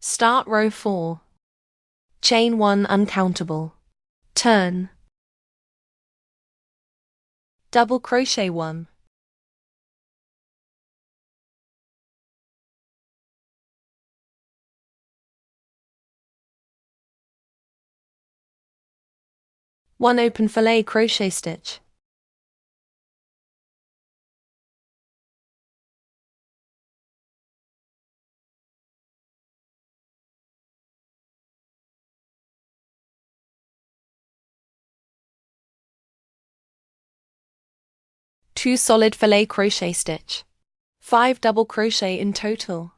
Start row 4. Chain 1 uncountable. Turn. Double crochet 1. One open fillet crochet stitch. Two solid fillet crochet stitch. 5 double crochet in total.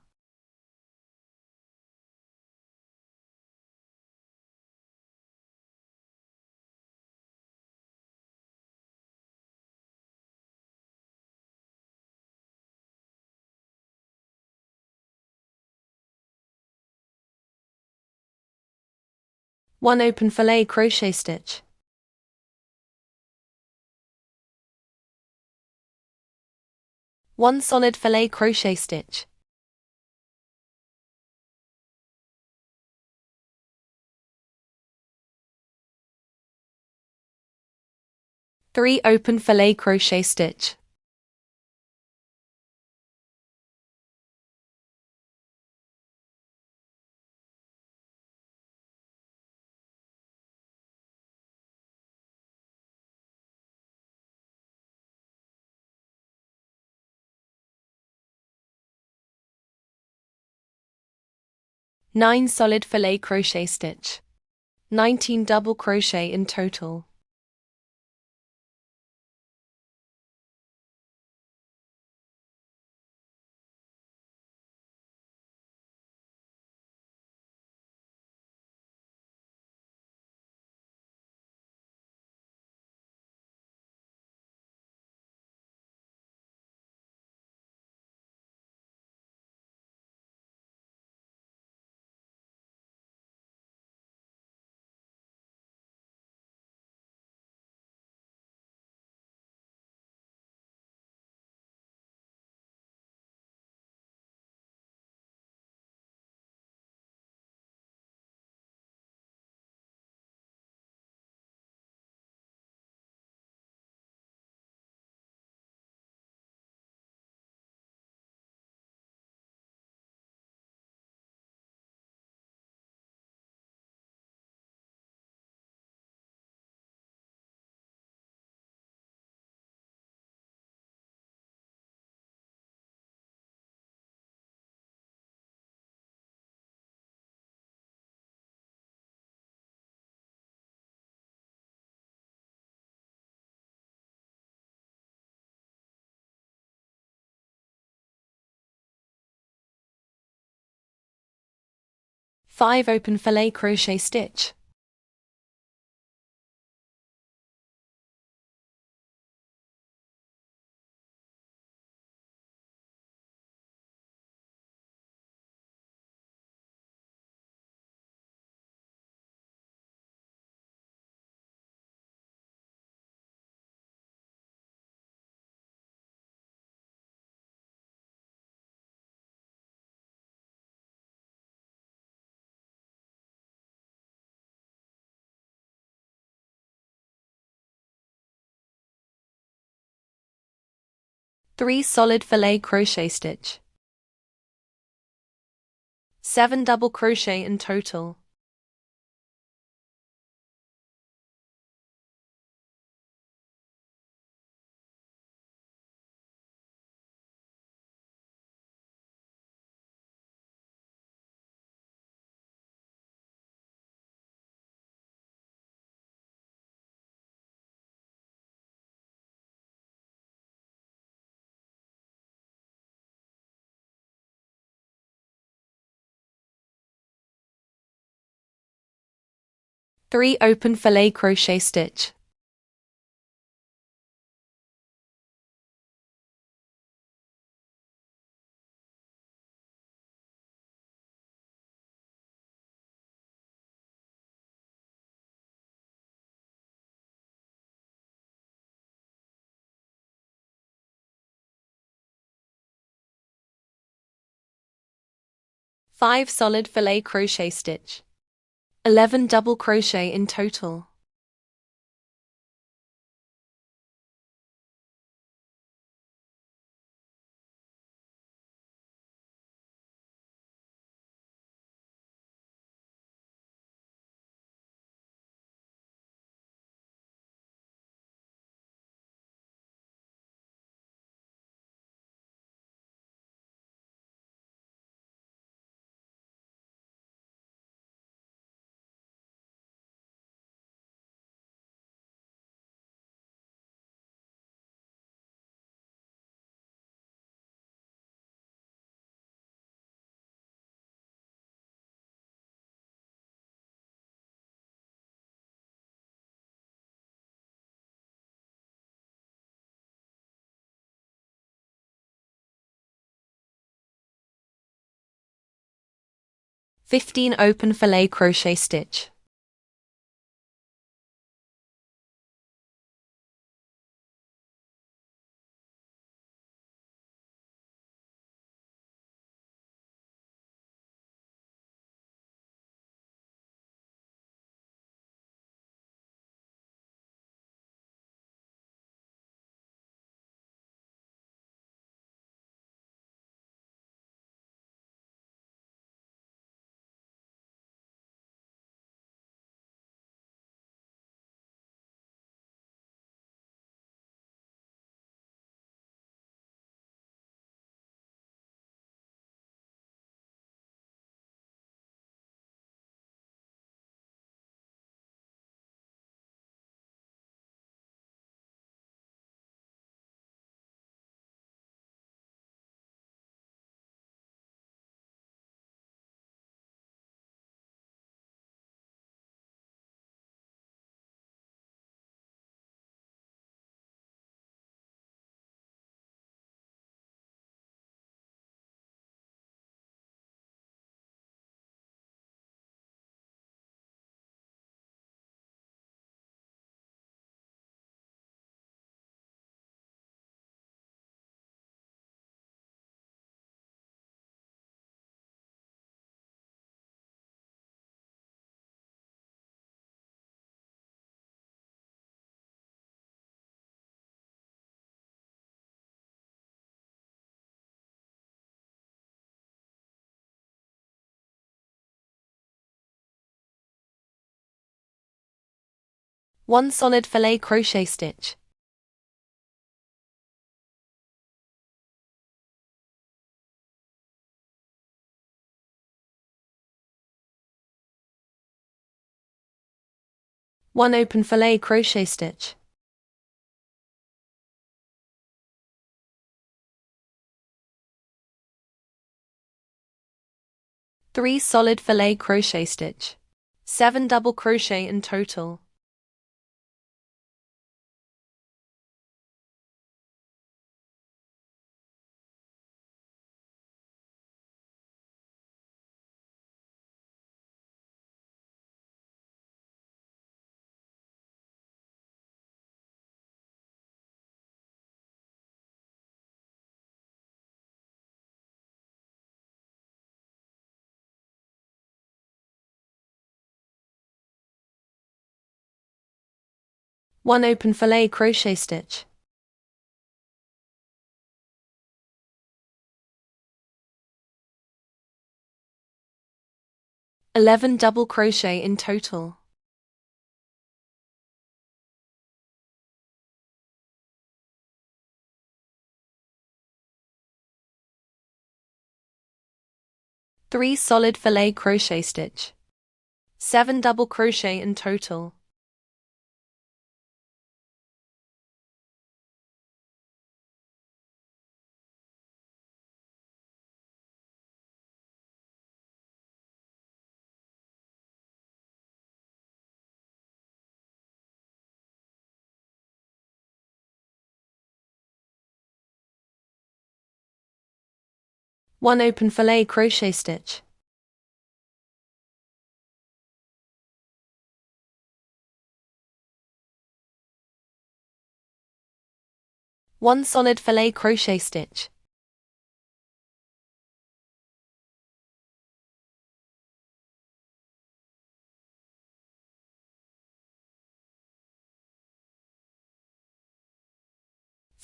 One open fillet crochet stitch. One solid fillet crochet stitch. Three open fillet crochet stitch. Nine solid fillet crochet stitch. 19 double crochet in total. Five open fillet crochet stitch. Three solid fillet crochet stitch. 7 double crochet in total. Three open fillet crochet stitch. 5 solid filet crochet stitch. 11 double crochet in total. Fifteen open filet crochet stitch. One solid filet crochet stitch. One open filet crochet stitch. Three solid filet crochet stitch. 7 double crochet in total. One open filet crochet stitch. Eleven double crochet in total. Three solid filet crochet stitch. 7 double crochet in total. One open filet crochet stitch. One solid filet crochet stitch.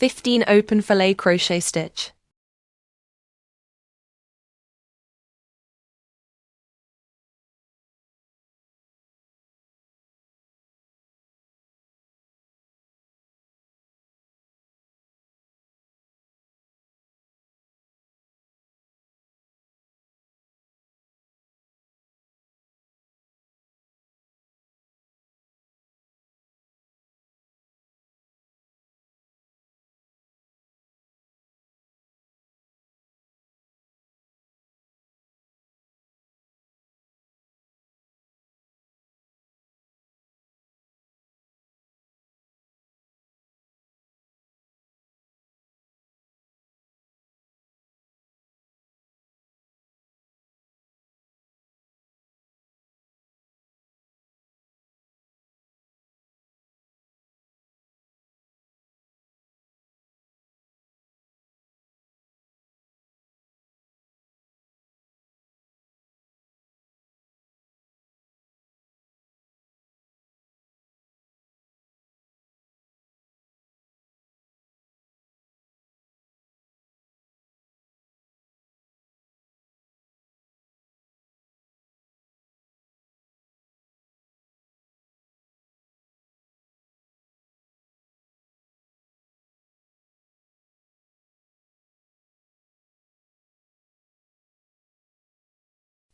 15 open fillet crochet stitch.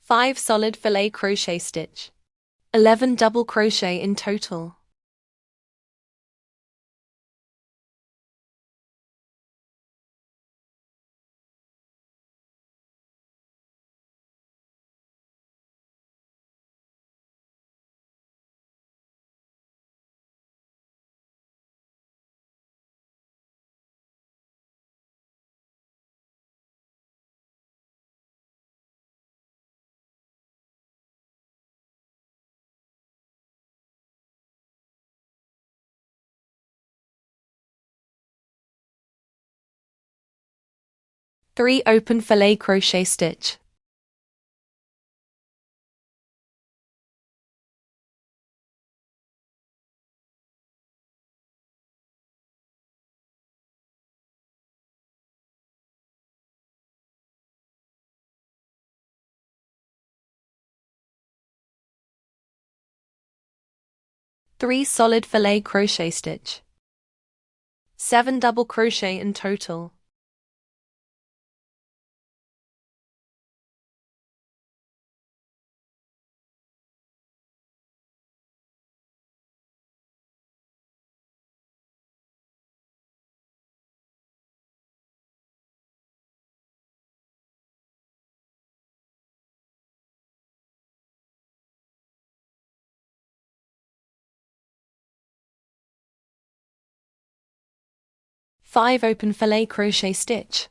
Five solid fillet crochet stitch. 11 double crochet in total. Three open fillet crochet stitch. Three solid fillet crochet stitch. 7 double crochet in total. Five open fillet crochet stitch.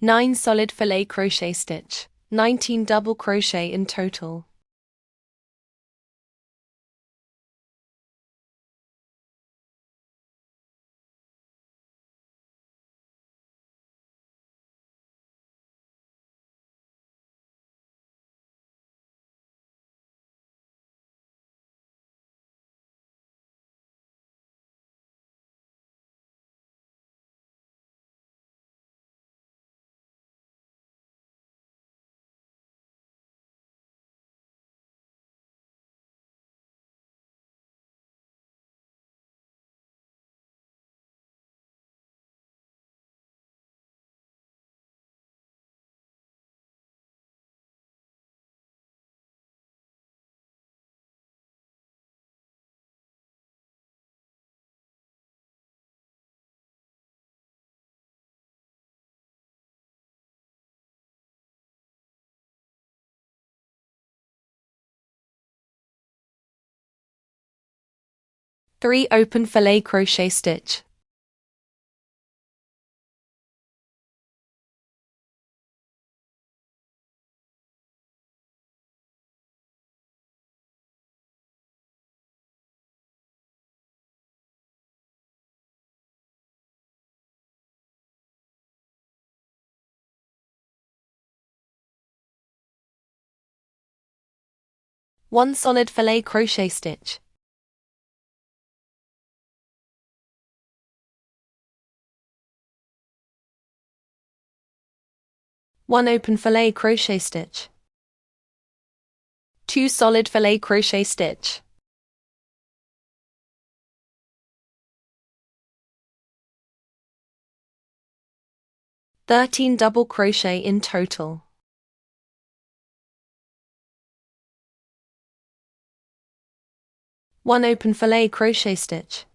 Nine solid fillet crochet stitch. 19 double crochet in total. Three open fillet crochet stitch. 1 solid filet crochet stitch. 1 open filet crochet stitch. 2 solid filet crochet stitch. 13 double crochet in total. 1 open filet crochet stitch.